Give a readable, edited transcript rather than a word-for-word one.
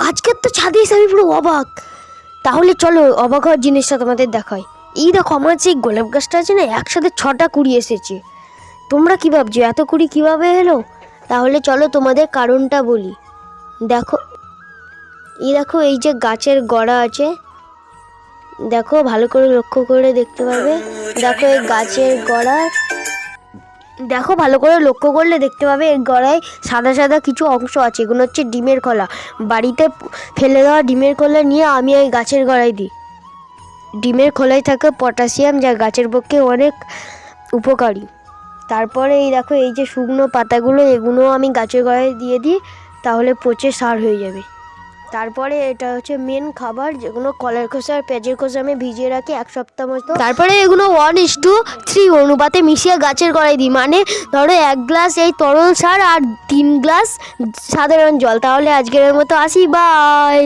আজকের তো ছাদে এসে আমি পুরো অবাক। তাহলে চলো অবাক হওয়ার জিনিসটা তোমাদের দেখাই। এই দেখো আমার যে গোলাপ গাছটা আছে না, একসাথে 6টা কুড়ি এসেছে। তোমরা কী ভাবছো এত কুড়ি কীভাবে এলো? তাহলে চলো তোমাদের কারণটা বলি। দেখো এই যে গাছের গোড়া আছে, দেখো ভালো করে লক্ষ্য করে দেখতে পাবে। দেখো এই গাছের গোড়া, দেখো ভালো করে লক্ষ্য করলে দেখতে পাবে এর গোড়ায় সাদা সাদা কিছু অংশ আছে। এগুলো হচ্ছে ডিমের খোলা। বাড়িতে ফেলে দেওয়া ডিমের খোলা নিয়ে আমি এই গাছের গোড়ায় দিই। ডিমের খোলায় থাকে পটাশিয়াম, যা গাছের পক্ষে অনেক উপকারী। তারপরে এই দেখো এই যে শুকনো পাতাগুলো, এগুলো আমি গাছের গোড়ায় দিয়ে দিই, তাহলে পচে সার হয়ে যাবে। তারপরে এটা হচ্ছে মেন খাবার, যেগুলো কলার খোসা আর পেঁয়াজের খোসা আমি ভিজিয়ে রাখি 1 সপ্তাহ মতো। তারপরে এগুলো 1:3 অনুপাতে মিশিয়ে গাছের গোড়ায় দিই। মানে ধরো 1 গ্লাস এই তরল সার আর 3 গ্লাস সাধারণ জল। তাহলে আজকের মতো আসি, বাই।